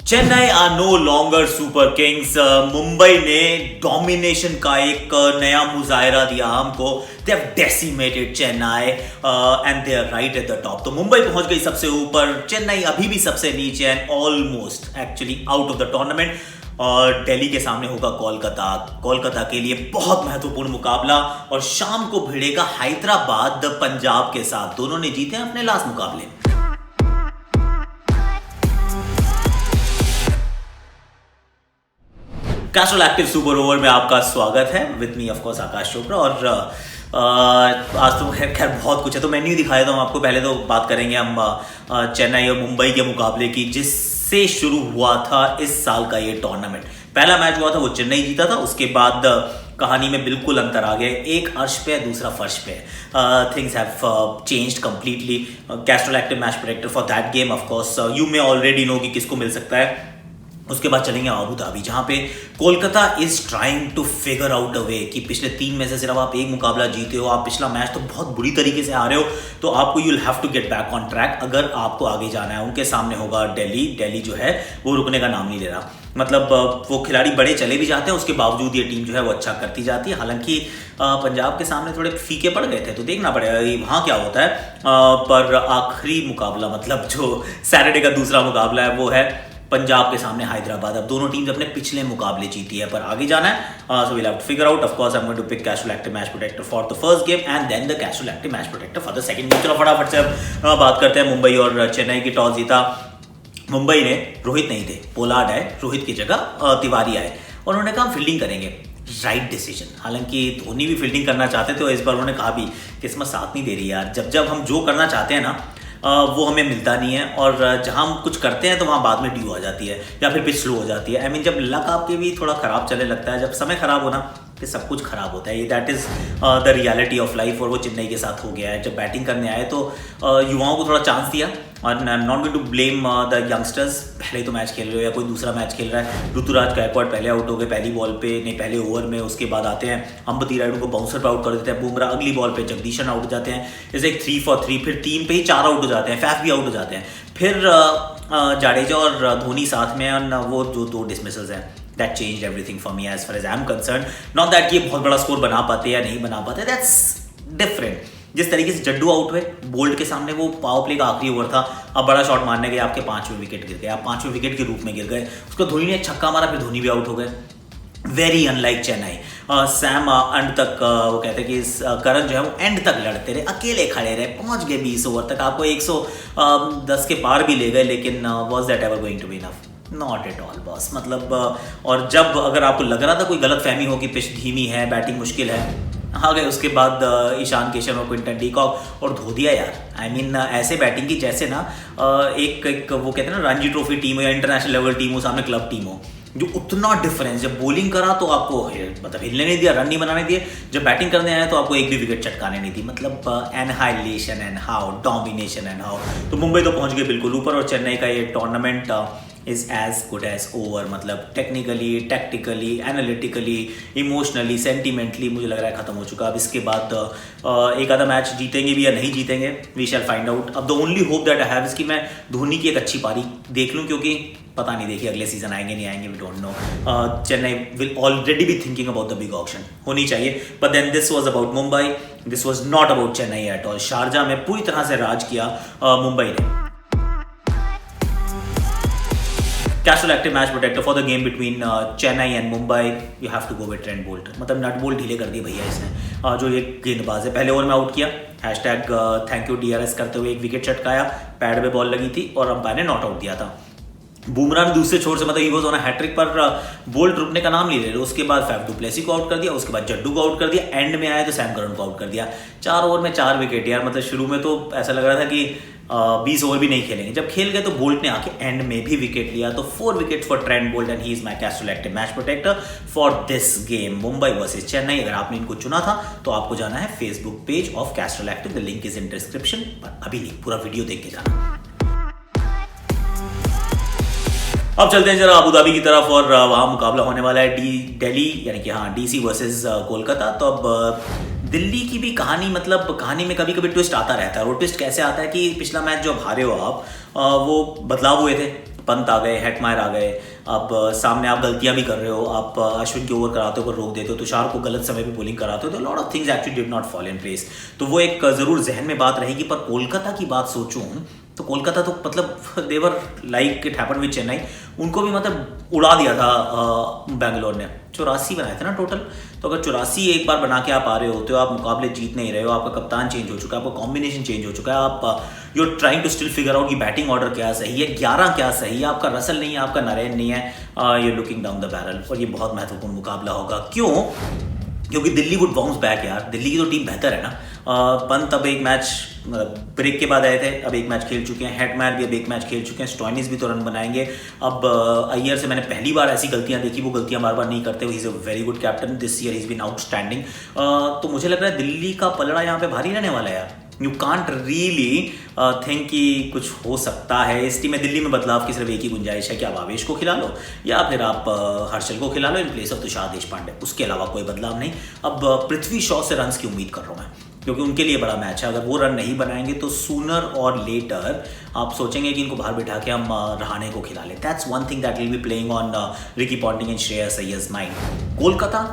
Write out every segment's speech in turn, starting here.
Chennai are no longer Super Kings. Mumbai ने domination का एक नया मुजाहरा दिया हमको। They have decimated Chennai and they are right at the top. तो मुंबई पहुंच गई सबसे ऊपर, चेन्नई अभी भी सबसे नीचे and almost actually out of the tournament. और दिल्ली के सामने होगा कोलकाता। कोलकाता के लिए बहुत महत्वपूर्ण मुकाबला और शाम को भिड़ेगा हैदराबाद पंजाब के साथ। दोनों ने जीते हैं अपने लास्ट मुकाबले। कैस्ट्रोल एक्टिव सुपर ओवर में आपका स्वागत है। विद मी ऑफ कोर्स आकाश चोपड़ा। और आज तो खैर बहुत कुछ है, तो मेन्यू दिखा देता हूँ आपको। पहले तो बात करेंगे हम चेन्नई और मुंबई के मुकाबले की, जिससे शुरू हुआ था इस साल का ये टूर्नामेंट। पहला मैच हुआ था वो चेन्नई जीता था, उसके बाद कहानी में बिल्कुल अंतर आ गया। एक अर्श पे दूसरा फर्श पे। Things have changed completely. Castrol active match predictor for that game of course you may already know कि किसको मिल सकता है। उसके बाद चलेंगे अबू धाबी, जहां पे Kolkata is trying to figure out a way कि पिछले 3 में से सिर्फ आप एक मुकाबला जीते हो। आप पिछला मैच तो बहुत बुरी तरीके से हारे हो, तो आपको you will have to get back on track अगर आपको आगे जाना है। उनके सामने होगा दिल्ली। दिल्ली जो है वो रुकने का नाम नहीं ले रहा। मतलब वो खिलाड़ी बड़े चले भी जाते हैं, उसके बावजूद ये टीम जो है वो अच्छा करती जाती है। हालांकि पंजाब के सामने थोड़े फीके पड़ गए थे, तो देखना पड़ेगा वहाँ क्या होता है। पर आखिरी मुकाबला, मतलब जो सैटरडे का दूसरा मुकाबला है, वो है पंजाब के सामने हैदराबाद। अब दोनों टीम्स अपने पिछले मुकाबले जीती है, पर आगे जाना है। So we'll have to figure out. Of course I am going to pick Castrol active match protector for the first game and then the Castrol active match protector for the second game. चलो फटाफट से अब बात करते हैं मुंबई और चेन्नई की। Toss जीता मुंबई ने। रोहित नहीं थे, पोलार्ड आए, रोहित की जगह तिवारी आए और उन्होंने कहा फील्डिंग करेंगे। Right decision. हालांकि धोनी भी फील्डिंग करना चाहते थे और इस बार उन्होंने कहा भी किस्मत साथ नहीं दे रही यार। जब हम जो करना चाहते हैं ना वो हमें मिलता नहीं है, और जहाँ हम कुछ करते हैं तो वहाँ बाद में ड्यू आ जाती है या फिर पिच स्लो हो जाती है। आई मीन जब लक आपके भी थोड़ा ख़राब चलने लगता है, जब समय ख़राब होना, फिर सब कुछ खराब होता है। ये that is the reality of life. और वो चेन्नई के साथ हो गया है। जब बैटिंग करने आए तो युवाओं को थोड़ा चांस दिया। और I am not going to blame the youngsters. पहले तो मैच खेल रहे हो या कोई दूसरा मैच खेल रहा है। ऋतुराज गायकवाड़ पहले आउट हो गए पहली बॉल पे, नहीं पहले ओवर में। उसके बाद आते हैं अंबती रायडू को बाउंसर पे आउट कर देते हैं। बुमराह अगली बॉल पे जगदीशन आउट हो जाते हैं। जैसे 3 for 3, फिर 3 पे ही 4 आउट हो जाते हैं। फैफ भी आउट हो जाते हैं। फिर जाडेजा और धोनी साथ में, और वो जो 2 डिसमिसल्स हैं, that changed everything for me as far as I'm concerned. Not that ये बहुत बड़ा स्कोर बना पाते या नहीं बना पाते, that's different. जिस तरीके से जड्डू आउट हुए बोल्ट के सामने, वो पावर प्ले का आखिरी ओवर था, अब बड़ा शॉट मारने गए, आपके 5वें विकेट गिर गए, आप 5वें विकेट के रूप में गिर गए। उसको धोनी ने छक्का मारा, फिर धोनी भी आउट हो गए। Very unlike Chennai. Sam and तक वो कहते हैं कि करण जो है वो एंड तक लड़ते रहे, अकेले खड़े रहे, पहुंच गए 20 ओवर तक, आपको 110 के पार भी ले गए, लेकिन was that ever going to be enough? Not at all boss. मतलब और जब अगर आपको लग रहा था कोई गलत फहमी हो कि पिच धीमी है, बैटिंग मुश्किल है, आ गए उसके बाद ईशान किशन और क्विंटन डी कॉक और धो दिया यार। आई मीन ऐसे बैटिंग की जैसे ना एक वो कहते हैं ना रणजी ट्रॉफी टीम हो या इंटरनेशनल लेवल टीम हो, सामने क्लब टीम हो, जो उतना डिफरेंस। जब बॉलिंग करा तो आपको मतलब हिलने नहीं दिया, रन नहीं बनाने दिए। जब बैटिंग करने आया तो आपको एक भी विकेट चटकाने नहीं दी। मतलब annihilation and how, domination and how. तो मुंबई तो पहुंच गए बिल्कुल ऊपर, और चेन्नई का ये tournament is as good as over. मतलब technically, tactically, analytically, emotionally, sentimentally मुझे लग रहा है ख़त्म हो चुका। अब इसके बाद एक आधा मैच जीतेंगे भी या नहीं जीतेंगे, वी शैल फाइंड आउट। अब the only hope that I have is कि मैं धोनी की एक अच्छी पारी देख लूँ, क्योंकि पता नहीं, देखिए अगले सीजन आएंगे नहीं आएंगे, we don't know. Chennai will already be thinking about the big option, होनी चाहिए। But then this was about Mumbai, this was not about Chennai at all. Sharjah में पूरी तरह से राज किया मुंबई ने। Castrol active match protector for the game between Chennai and Mumbai, you have to go with Trent Boult. मतलब नट बोल्ट ढीले कर दिए भैया इसने। जो ये गेंदबाज है, पहले ओवर में आउट किया, हैशटैग थैंक यू DRS करते हुए एक विकेट चटकाया, पैड पे बॉल लगी थी और अंपायर ने नॉट आउट दिया था। बुमराह ने दूसरे छोर से, मतलब he was on a hattrick, पर बोल्ट रुकने का नाम नहीं ले रहे। उसके बाद फैफ डु प्लेसी को आउट कर दिया, उसके बाद जड्डू को आउट कर दिया, एंड में आया तो सैम करन को आउट कर दिया। 4 ओवर में 4 विकेट यार। मतलब शुरू में तो ऐसा लग रहा था कि 20 ओवर भी नहीं खेलेंगे। जब खेल गए तो बोल्ट ने आके एंड में भी विकेट लिया। तो 4 wicket for Trent Boult and he is my Castrol active match protector for this game, Mumbai versus Chennai. अगर आपने इनको चुना था तो आपको जाना है Facebook page of Castrol Activ, the link is in description. पर अभी नहीं, पूरा वीडियो देख के जाना। अब चलते हैं जरा अबू धाबी की तरफ, और वहाँ मुकाबला होने वाला है दिल्ली यानी कि हाँ DC वर्सेस कोलकाता। तो अब दिल्ली की भी कहानी, मतलब कहानी में कभी कभी ट्विस्ट आता रहता है। वो ट्विस्ट कैसे आता है कि पिछला मैच जो हारे हो आप, वो बदलाव हुए थे, पंत आ गए, हेटमायर आ गए, अब सामने आप गलतियां भी कर रहे हो, आप अश्विन के ओवर कराते हो पर रोक देते हो, तुषार को गलत समय पे बॉलिंग कराते हो, तो lot of things actually did not fall in place. तो वो एक ज़रूर जहन में बात रहेगी। पर कोलकाता की बात सोचूं तो कोलकाता तो मतलब they were like it happened with Chennai, उनको भी मतलब उड़ा दिया था बेंगलोर ने। 84 बनाए थे ना टोटल, तो अगर 84 एक बार बना के आप आ रहे होते हो, आप मुकाबले जीत नहीं रहे हो, आपका कप्तान चेंज हो चुका है, आपका कॉम्बिनेशन चेंज हो चुका है, आप you are trying to still figure out कि बैटिंग ऑर्डर क्या सही है, 11 क्या सही है, आपका रसल नहीं है, आपका नरेन नहीं है, you looking down the barrel. और ये बहुत महत्वपूर्ण मुकाबला होगा। क्यों? क्योंकि दिल्ली वुड बाउंस बैक यार, दिल्ली की तो टीम बेहतर है ना। पंत अब एक मैच ब्रेक के बाद आए थे, अब एक मैच खेल चुके हैं, हेटमायर भी अब एक मैच खेल चुके हैं, स्टॉइनिस भी तो रन बनाएंगे। अब अय्यर से मैंने पहली बार ऐसी गलतियां देखी, वो गलतियां बार बार नहीं करते, he is a very good captain, this year is been outstanding. तो मुझे लग रहा है दिल्ली का पलड़ा यहाँ पे भारी रहने वाला है यार। यू कांट रियली थिंक कि कुछ हो सकता है इस टीम में। दिल्ली में बदलाव की सिर्फ एक ही गुंजाइश है कि आप आवेश को खिला लो या फिर आप हर्षल को खिला लो in place of Tushar Deshpande, उसके अलावा कोई बदलाव नहीं। अब पृथ्वी शॉ से रन्स की उम्मीद कर रहा हूँ मैं, क्योंकि उनके लिए बड़ा मैच है। अगर वो रन नहीं बनाएंगे तो सूनर और लेटर आप सोचेंगे कि इनको बाहर बिठा के हम रहाणे को खिला लें। That's one thing that will be playing on Ricky Ponting and Shreyas Iyer's mind. Kolkata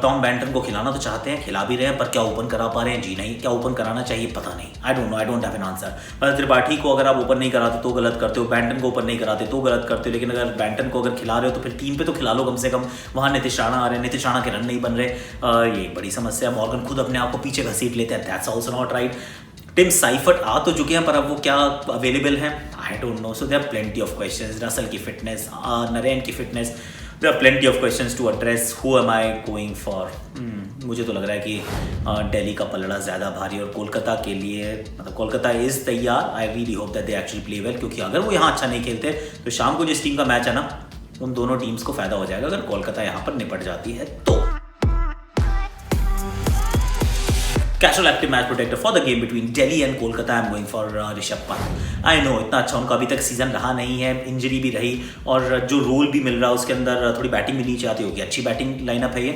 Tom Banton को खिलाना तो चाहते हैं, खिला भी रहे हैं, पर क्या ओपन करा पा रहे हैं? जी नहीं। क्या ओपन कराना चाहिए? पता नहीं, आई don't no, I don't have an answer. मतलब त्रिपाठी को अगर आप ओपन नहीं कराते तो गलत करते हो, बैंटन को ओपन नहीं कराते तो गलत करते हो, लेकिन अगर बैंटन को अगर खिला रहे हो तो फिर टीम पे तो खिला लो कम से कम। वहाँ नीतीश राणा आ रहे हैं, नीतीश राणा के रन नहीं बन रहे, ये एक बड़ी समस्या। मॉर्गन खुद अपने आप को पीछे घसीट लेते हैं, that's also not right. Tim Seifert आ तो चुके हैं, पर अब वो क्या अवेलेबल हैं? I don't know. So there are plenty of questions. Russell की फिटनेस, नरेन की fitness, there are plenty of questions to address. Who am I going for? मुझे तो लग रहा है कि दिल्ली का पलड़ा ज़्यादा भारी, और कोलकाता के लिए मतलब कोलकाता इज़ तैयार। I really hope that they actually play well, क्योंकि अगर वो यहाँ अच्छा नहीं खेलते तो शाम को जिस टीम का मैच है ना, उन दोनों टीम्स को फायदा हो जाएगा अगर कोलकाता यहाँ पर निपट जाती है तो। Casual active match protector for the game between Delhi and Kolkata. I'm going for Rishabh Pant. I know इतना अच्छा उनका अभी तक सीजन रहा नहीं है, इंजरी भी रही, और जो रोल भी मिल रहा है उसके अंदर थोड़ी बैटिंग भी नीचे आती होगी। अच्छी बैटिंग लाइनअप है ये,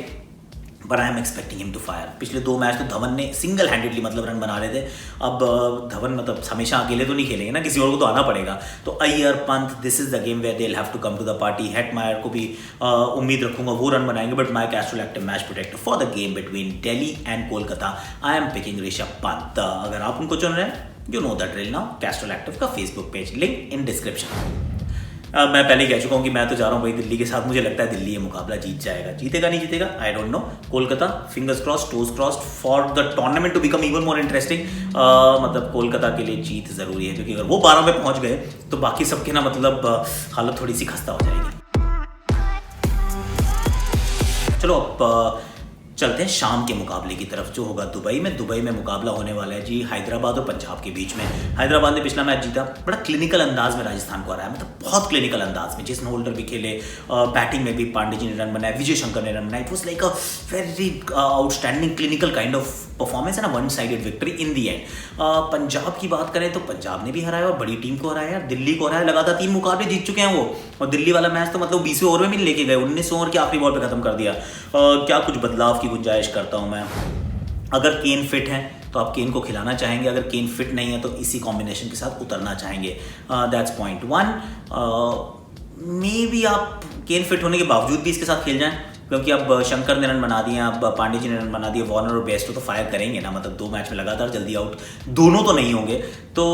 पर I am expecting him to fire. पिछले 2 मैच तो धवन ने सिंगल हैंडेडली मतलब रन बना रहे थे। अब धवन मतलब हमेशा अकेले तो नहीं खेलेंगे ना, किसी और को तो आना पड़ेगा। तो Iyer, Pant, this is the game where they will have to come to the party. Hetmyer को भी उम्मीद रखूंगा वो रन बनाएंगे, but my Castrol active match protector for the game between Delhi and Kolkata, I am picking Rishabh Pant. अगर आप उनको चुन रहे हैं, you know the drill now. Castrol Active का Facebook page, link in description. मैं पहले कह चुका हूँ कि मैं तो जा रहा हूँ भाई दिल्ली के साथ। मुझे लगता है दिल्ली ये मुकाबला जीत जाएगा। जीतेगा नहीं जीतेगा I don't know. Kolkata, fingers crossed, toes crossed for the tournament to become even more interesting. मतलब कोलकाता के लिए जीत जरूरी है, क्योंकि अगर वो 12 में पहुंच गए तो बाकी सबके ना मतलब हालत थोड़ी सी खस्ता हो जाएगी। चलो अब चलते हैं शाम के मुकाबले की तरफ, जो होगा दुबई में। दुबई में मुकाबला होने वाला है जी हैदराबाद और पंजाब के बीच में। हैदराबाद ने पिछला मैच जीता, बड़ा क्लिनिकल अंदाज में राजस्थान को हराया, मतलब बहुत क्लिनिकल अंदाज में। जेसन होल्डर भी खेले, बैटिंग में भी पांडे जी ने रन बनाए, विजय शंकर ने रन बनाए। It was like a very outstanding clinical kind of performance है ना, one sided victory in the and. Punjab की बात करें तो पंजाब ने भी हराया और बड़ी टीम को हराया, दिल्ली को हराया। लगातार 3 मुकाबले जीत चुके हैं वो, और दिल्ली वाला मैच तो मतलब 20वें ओवर में भी लेके गए, 19 ओवर के आखिरी बॉल पे खत्म कर दिया। क्या कुछ बदलाव की गुंजाइश करता हूं मैं। अगर केन फिट है तो आप केन को खिलाना चाहेंगे, अगर केन फिट नहीं है तो इसी कॉम्बिनेशन के साथ उतरना चाहेंगे। That's point 1। मे बी आप केन फिट होने के बावजूद भी इसके साथ खेल जाएं, क्योंकि अब शंकर ने रन बना दिए, अब पांडे जी ने रन बना दिए, वार्नर और बेस्टो तो फायर करेंगे ना, मतलब 2 मैच में लगातार जल्दी आउट दोनों तो नहीं होंगे। तो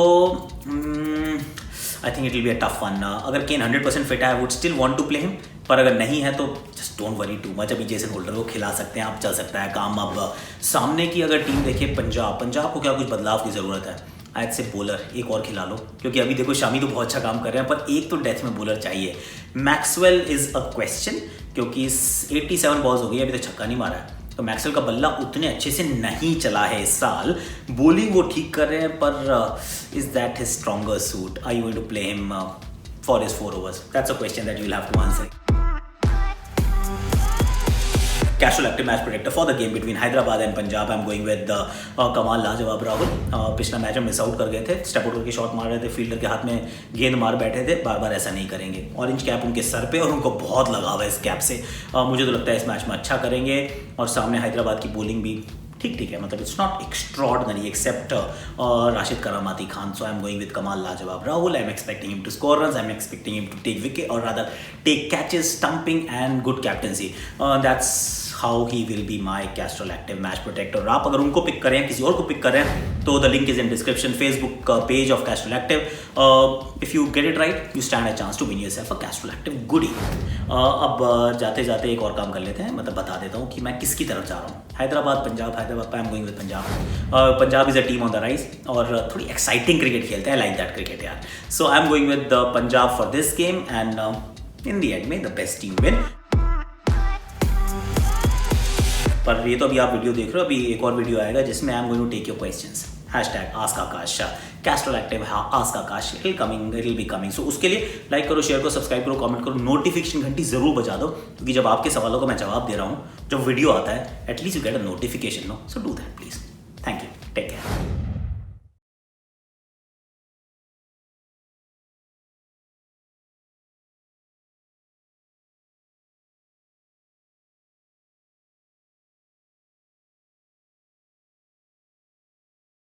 I think it will be a tough one. अगर केन 100% फिट है I would still want to play him, पर अगर नहीं है तो just don't worry too much. अभी जेसन होल्डर को खिला सकते हैं आप, चल सकता है काम। अब सामने की अगर टीम देखे पंजाब को क्या कुछ बदलाव की ज़रूरत है? आज से बॉलर एक और खिला लो, क्योंकि अभी देखो शामी तो बहुत अच्छा काम कर रहे हैं, पर एक तो डेथ में बॉलर चाहिए। मैक्सवेल इज अ क्वेश्चन, क्योंकि 87 बॉल्स हो गई, अभी तक छक्का नहीं मारा है, तो मैक्सवेल का बल्ला उतने अच्छे से नहीं चला है इस साल। बॉलिंग वो ठीक कर रहे हैं, पर is that his stronger suit? Are you going to play him for his 4 overs? That's a question that you will have to answer. Casual active match predictor for the game between Hyderabad and Punjab. I'm going with कमाल लाजवाब राहुल। पिछला match में miss out कर गए थे, step out करके shot मार रहे थे, फील्डर के हाथ में गेंद मार बैठे थे। बार बार ऐसा नहीं करेंगे। ऑरेंज कैप उनके सर पे और उनको बहुत लगाव है इस कैप से। मुझे तो लगता है इस मैच में अच्छा करेंगे, और सामने हैदराबाद की बॉलिंग भी ठीक ठीक है, मतलब it's not extraordinary except Rashid करामाती Khan. So I am going with कमाल लाजवाब Rahul. I am expecting him to score runs, I am expecting him to take wicket और rather take catches, stumping and good captaincy. That's how he will be my Castrol Active match protector. आप अगर उनको pick करें, किसी और को pick करें, तो the link is in description. Facebook page of Castrol Active. If you get it right you stand a chance to win yourself a Castrol Active goody. अब जाते जाते एक और काम कर लेते हैं, मतलब बता देता हूँ कि मैं किसकी तरफ जा रहा हूँ. हैदराबाद पंजाब. हैदराबाद आई am going with Punjab. Punjab is a team on the rise और थोड़ी एक्साइटिंग क्रिकेट खेलते हैं. लाइक दैट क्रिकेट यार. So I am going with Punjab for this game and in the end में द बेस्ट टीम विन. पर ये तो अभी आप वीडियो देख रहे हो, अभी एक और वीडियो आएगा जिसमें I am going to take your questions. #AskAkash Castrol Active AskAkash. It will be coming. सो उसके लिए लाइक करो, शेयर करो, सब्सक्राइब करो, कमेंट करो, नोटिफिकेशन घंटी जरूर बजा दो, क्योंकि जब आपके सवालों का मैं जवाब दे रहा हूँ, जब वीडियो आता है, at least you get a notification. No, so do that please. Thank you.